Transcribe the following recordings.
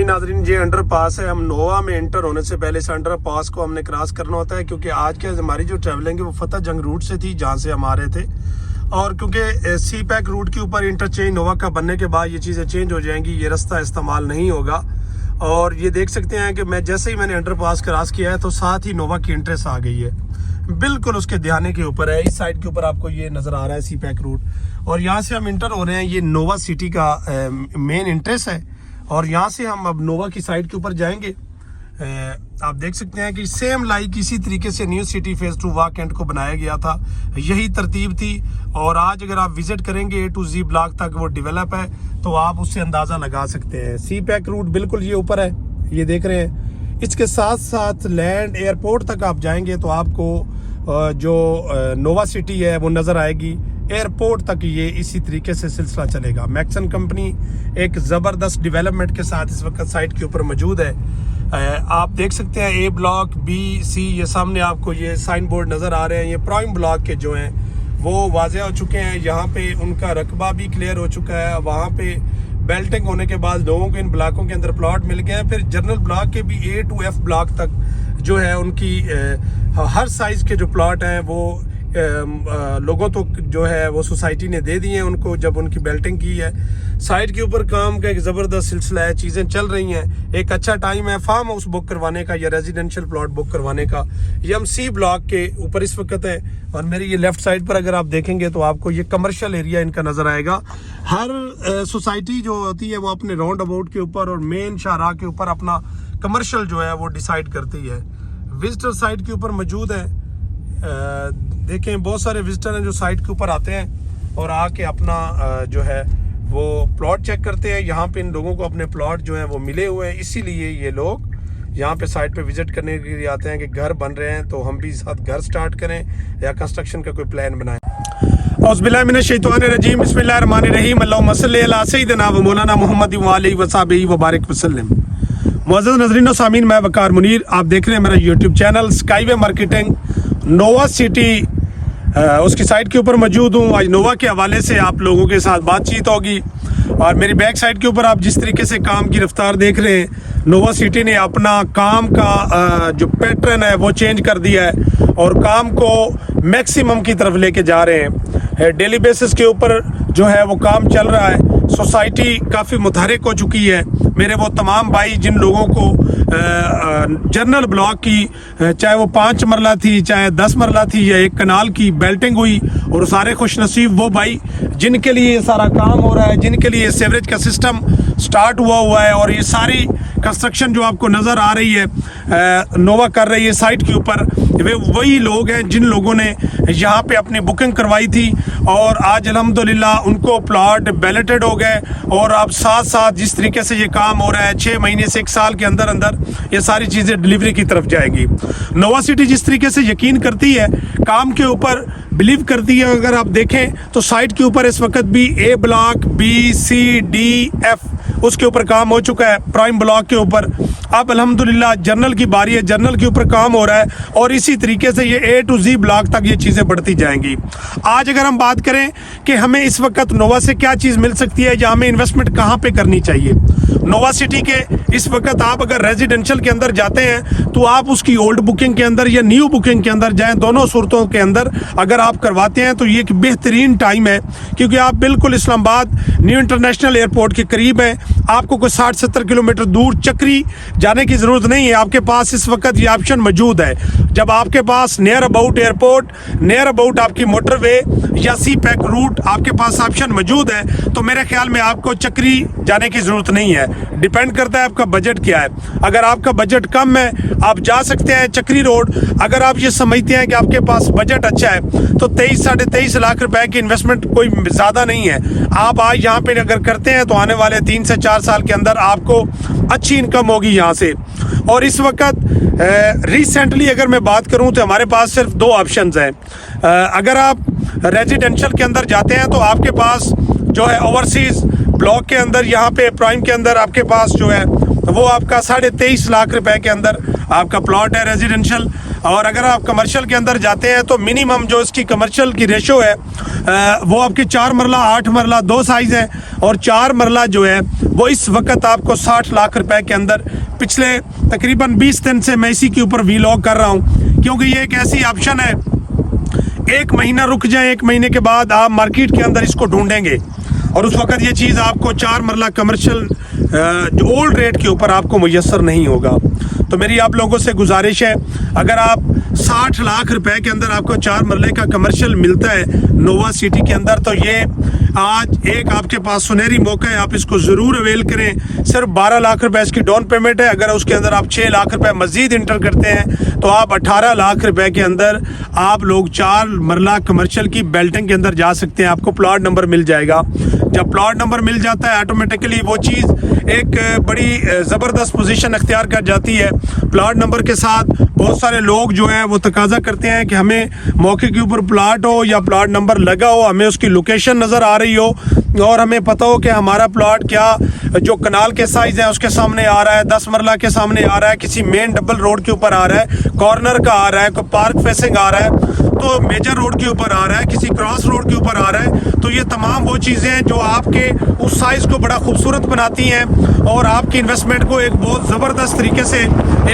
जी नाजरीन, ये under pass है। हम नोवा में एंटर होने से पहले इस अंडर पास को हमने क्रॉस करना होता है, क्योंकि आज के हमारी जो ट्रैवलिंग है वो फतेह जंग रूट से थी, जहाँ से हम आ रहे थे। और क्योंकि सी पैक रूट के ऊपर इंटरचेंज नोवा का बनने के बाद ये चीज़ें चेंज हो जाएंगी, ये रास्ता इस्तेमाल नहीं होगा। और ये देख सकते हैं कि मैंने अंडर पास क्रॉस किया है तो साथ ही नोवा की एंट्रेंस आ गई है, बिल्कुल उसके ध्यान के ऊपर है। इस साइड के ऊपर आपको ये नज़र आ रहा है सी पैक रूट, और यहाँ से हम इंटर हो रहे हैं। ये नोवा सिटी का मेन एंट्रेंस है, और यहाँ से हम अब नोवा की साइड के ऊपर जाएंगे। आप देख सकते हैं कि सेम लाइक इसी तरीके से new city phase 2 walk and को बनाया गया था, यही तरतीब थी। और आज अगर आप विजिट करेंगे A to Z ब्लॉक तक, वो डेवलप है, तो आप उससे अंदाज़ा लगा सकते हैं। सी पैक रूट बिल्कुल ये ऊपर है, ये देख रहे हैं। इसके साथ साथ लैंड एयरपोर्ट तक आप जाएंगे तो आपको जो नोवा सिटी है वो नज़र आएगी। एयरपोर्ट तक ये इसी तरीके से सिलसिला चलेगा। मैक्सन कंपनी एक ज़बरदस्त डेवलपमेंट के साथ इस वक्त साइट के ऊपर मौजूद है। आप देख सकते हैं A ब्लॉक, B, C, ये सामने आपको ये साइन बोर्ड नज़र आ रहे हैं। ये प्राइम ब्लॉक के जो हैं वो वाज़े हो चुके हैं, यहाँ पे उनका रकबा भी क्लियर हो चुका है। वहाँ पे बेल्टिंग होने के बाद लोगों को इन ब्लॉकों के अंदर प्लॉट मिल गए हैं। फिर जनरल ब्लॉक के भी A to F ब्लॉक तक जो है उनकी हर साइज़ के जो प्लॉट हैं वो लोगों तो जो है वो सोसाइटी ने दे दिए हैं उनको, जब उनकी बेल्टिंग की है। साइट के ऊपर काम का एक ज़बरदस्त सिलसिला है, चीज़ें चल रही हैं। एक अच्छा टाइम है फार्म हाउस बुक करवाने का या रेजिडेंशियल प्लॉट बुक करवाने का। ये हम C ब्लॉक के ऊपर इस वक्त है, और मेरी ये लेफ्ट साइड पर अगर आप देखेंगे तो आपको ये कमर्शियल एरिया इनका नज़र आएगा। हर सोसाइटी जो होती है वो अपने राउंड अबाउट के ऊपर और मेन शाहराह के ऊपर अपना कमर्शियल जो है वो डिसाइड करती है। विजिटर साइट के ऊपर मौजूद है। देखें बहुत सारे विजिटर हैं जो साइट के ऊपर आते हैं और आके अपना जो है वो प्लॉट चेक करते हैं। यहाँ पे इन लोगों को अपने प्लॉट जो हैं वो मिले हुए हैं, इसीलिए ये लोग यहाँ पे साइट पे विजिट करने के लिए आते हैं कि घर बन रहे हैं तो हम भी साथ घर स्टार्ट करें या कंस्ट्रक्शन का कोई प्लान बनाएं। औज़ुबिल्लाहिमिनश्शैतानिर्रजीम, बिस्मिल्लाहिर्रहमानिर्रहीम, अल्लाहुम्मा सल्लि अला सय्यिदिना व मौलाना मुहम्मद व आलिहि व सहबिही व बारिक वसल्लम। मुअज़्ज़ज़ नज़रीन व सामीन, मैं वकार मुनीर, आप देख रहे हैं मेरा YouTube channel skyway marketing. Nova City उसकी साइड के ऊपर मौजूद हूँ। आज नोवा के हवाले से आप लोगों के साथ बातचीत होगी। और मेरी बैक साइड के ऊपर आप जिस तरीके से काम की रफ्तार देख रहे हैं, नोवा सिटी ने अपना काम का जो पैटर्न है वो चेंज कर दिया है और काम को मैक्सिमम की तरफ लेके जा रहे हैं। डेली बेसिस के ऊपर जो है वो काम चल रहा है। सोसाइटी काफ़ी मुतहरिक हो चुकी है। मेरे वो तमाम भाई जिन लोगों को जनरल ब्लॉक की, चाहे वो 5 मरला थी, चाहे 10 मरला थी या 1 कनाल की बेल्टिंग हुई, और सारे खुश नसीब वो भाई जिनके लिए ये सारा काम हो रहा है, जिनके लिए सीवरेज का सिस्टम स्टार्ट हुआ है। और ये सारी कंस्ट्रक्शन जो आपको नज़र आ रही है नोवा कर रही है साइट के ऊपर, वे वही लोग हैं जिन लोगों ने यहाँ पे अपनी बुकिंग करवाई थी और आज अल्हम्दुलिल्लाह उनको प्लॉट बैलेटेड हो गए। और अब साथ साथ जिस तरीके से ये काम हो रहा है, 6 महीने से 1 साल के अंदर अंदर ये सारी चीज़ें डिलीवरी की तरफ जाएंगी। नोवा सिटी जिस तरीके से यकीन करती है, काम के ऊपर बिलीव करती है, अगर आप देखें तो साइट के ऊपर इस वक्त भी A block, B, C, D, F उसके ऊपर काम हो चुका है। प्राइम ब्लॉक के ऊपर अब अल्हम्दुलिल्लाह जर्नल की बारी है, जर्नल के ऊपर काम हो रहा है, और इसी तरीके से ये A to Z ब्लॉक तक ये चीज़ें बढ़ती जाएंगी। आज अगर हम बात करें कि हमें इस वक्त नोवा से क्या चीज़ मिल सकती है या हमें इन्वेस्टमेंट कहाँ पे करनी चाहिए, नोवा सिटी के इस वक्त आप अगर रेजिडेंशियल के अंदर जाते हैं तो आप उसकी ओल्ड बुकिंग के अंदर या न्यू बुकिंग के अंदर जाएं, दोनों सूरतों के अंदर अगर आप करवाते हैं तो ये एक बेहतरीन टाइम है, क्योंकि आप बिल्कुल इस्लामाबाद न्यू इंटरनेशनल एयरपोर्ट के करीब हैं। आपको कोई 60-70 किलोमीटर दूर चक्री जाने की ज़रूरत नहीं है। आपके पास इस वक्त ये ऑप्शन मौजूद है। जब आपके पास near about airport, near about आपकी मोटरवे या सी पैक रूट आपके पास ऑप्शन मौजूद है, तो मेरे ख्याल में आपको चक्री जाने की ज़रूरत नहीं है। डिपेंड करता है आपका बजट क्या है। अगर आपका बजट कम है आप जा सकते हैं चक्री रोड। अगर आप ये समझते हैं कि आपके पास बजट अच्छा है तो 23-23.5 लाख रुपए की इन्वेस्टमेंट कोई ज़्यादा नहीं है। आप आज यहाँ पे अगर करते हैं तो आने वाले 3 से 4 साल के अंदर आपको अच्छी इनकम होगी यहाँ से। और इस वक्त रिसेंटली अगर मैं बात करूँ तो हमारे पास सिर्फ 2 ऑप्शंस हैं। अगर आप रेजिडेंशियल के अंदर जाते हैं तो आपके पास जो है ओवरसीज़ ब्लॉक के अंदर, यहाँ पे प्राइम के अंदर आपके पास जो है वो आपका 23.5 लाख रुपए के अंदर आपका प्लॉट है रेजिडेंशियल। और अगर आप कमर्शियल के अंदर जाते हैं तो मिनिमम जो इसकी कमर्शियल की रेशो है वो आपके 4 मरला 8 मरला 2 साइज़ है, और 4 मरला जो है वो इस वक्त आपको 60 लाख रुपए के अंदर, पिछले तकरीबन 20 दिन से मैं इसी के ऊपर वीलॉग कर रहा हूँ, क्योंकि ये एक ऐसी ऑप्शन है, 1 महीना रुक जाए, 1 महीने के बाद आप मार्केट के अंदर इसको ढूंढेंगे और उस वक्त ये चीज़ आपको 4 मरला कमर्शियल जो ओल्ड रेट के ऊपर आपको मुयस्सर नहीं होगा। तो मेरी आप लोगों से गुजारिश है, अगर आप 60 लाख रुपए के अंदर आपको 4 मरले का कमर्शियल मिलता है नोवा सिटी के अंदर, तो ये आज एक आपके पास सुनहरी मौका है, आप इसको ज़रूर अवेल करें। सिर्फ 12 लाख रुपए इसकी डाउन पेमेंट है, अगर उसके अंदर आप 6 लाख रुपए मज़ीद इंटर करते हैं तो आप 18 लाख रुपए के अंदर आप लोग 4 मरला कमर्शियल की बेल्टिंग के अंदर जा सकते हैं। आपको प्लॉट नंबर मिल जाएगा। जब प्लॉट नंबर मिल जाता है ऑटोमेटिकली वो चीज़ एक बड़ी ज़बरदस्त पोजीशन अख्तियार कर जाती है। प्लॉट नंबर के साथ बहुत सारे लोग जो हैं वो तकाजा करते हैं कि हमें मौके के ऊपर प्लॉट हो या प्लॉट नंबर लगा हो, हमें उसकी लोकेशन नज़र आ रही हो और हमें पता हो कि हमारा प्लॉट क्या जो कनाल के साइज़ है उसके सामने आ रहा है, 10 मरला के सामने आ रहा है, किसी मेन डबल रोड के ऊपर आ रहा है, कॉर्नर का आ रहा है, कोई पार्क फेसिंग आ रहा है, तो मेजर रोड के ऊपर आ रहा है, किसी क्रॉस रोड के ऊपर आ रहा है। तो ये तमाम वो चीज़ें हैं जो आपके उस साइज़ को बड़ा खूबसूरत बनाती हैं और आपकी इन्वेस्टमेंट को एक बहुत ज़बरदस्त तरीके से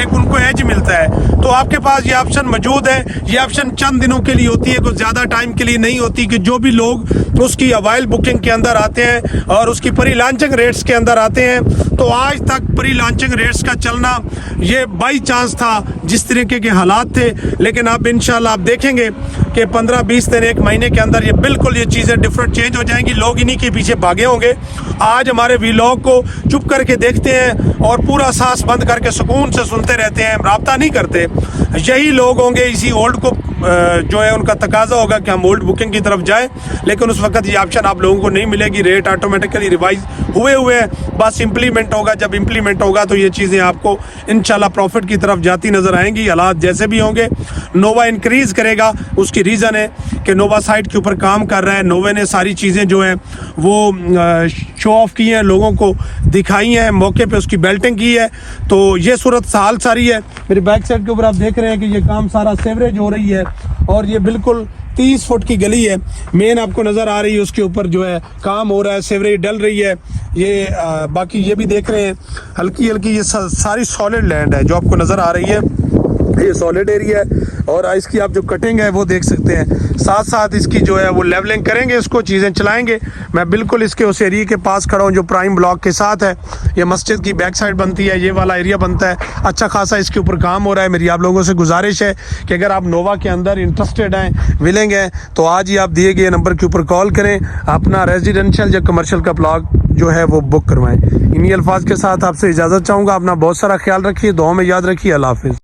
एक उनको एज मिलता है। तो आपके पास ये ऑप्शन मौजूद है। ये ऑप्शन चंद दिनों के लिए होती है, कुछ ज़्यादा टाइम के लिए नहीं होती, कि जो भी लोग उसकी अवाइल बुकिंग के अंदर आते हैं और उसकी प्री लॉन्चिंग रेट्स के अंदर आते हैं, तो आज तक प्री लॉन्चिंग रेट्स का चलना ये बाई चांस था जिस तरीके के हालात थे, लेकिन अब इंशाल्लाह आप देखेंगे कि 15-20 दिन 1 महीने के अंदर ये बिल्कुल ये चीज़ें डिफरेंट चेंज हो जाएंगी। लोग इन्हीं के पीछे भागे होंगे। आज हमारे वीलॉग को चुप करके देखते हैं और पूरा सांस बंद करके सुकून से सुनते रहते हैं, राब्ता नहीं करते। यही लोग होंगे, इसी ओल्ड को जो है उनका तकाजा होगा कि हम ओल्ड बुकिंग की तरफ जाएं, लेकिन उस वक्त ये ऑप्शन आप लोगों को नहीं मिलेगी। रेट ऑटोमेटिकली रिवाइज हुए हैं, बस इम्प्लीमेंट होगा। जब इम्प्लीमेंट होगा तो ये चीज़ें आपको इंशाल्लाह प्रॉफिट की तरफ जाती नज़र आएंगी। हालात जैसे भी होंगे, नोवा इंक्रीज़ करेगा। उसकी रीज़न है कि नोवा साइट के ऊपर काम कर रहा है। नोवा ने सारी चीज़ें जो है वो शो ऑफ की हैं, लोगों को दिखाई हैं, मौके पे उसकी बेल्टिंग की है। तो ये सूरत हाल सारी है। मेरी बैक साइड के ऊपर आप देख रहे हैं कि ये काम सारा सेवरेज हो रही है और ये बिल्कुल 30 फुट की गली है, मेन आपको नज़र आ रही है, उसके ऊपर जो है काम हो रहा है, सेवरेज डल रही है। ये बाकी ये भी देख रहे हैं हल्की हल्की ये सारी सॉलिड लैंड है जो आपको नज़र आ रही है, ये सॉलिड एरिया है। और इसकी आप जो कटिंग है वो देख सकते हैं, साथ साथ इसकी जो है वो लेवलिंग करेंगे, इसको चीज़ें चलाएंगे। मैं बिल्कुल इसके उस एरिया के पास खड़ा हूँ जो प्राइम ब्लॉक के साथ है। ये मस्जिद की बैक साइड बनती है, ये वाला एरिया बनता है, अच्छा खासा इसके ऊपर काम हो रहा है। मेरी आप लोगों से गुजारिश है कि अगर आप नोवा के अंदर इंटरेस्टेड हैं, विलिंग हैं, तो आज ही आप दिए गए नंबर के ऊपर कॉल करें, अपना रेजिडेंशियल या कमर्शियल का प्लॉट जो है वो बुक करवाएं। इन्हीं अल्फाज के साथ आपसे इजाज़त चाहूँगा। अपना बहुत सारा ख्याल रखिए, दुआ में याद रखिए। अल्लाह हाफिज़।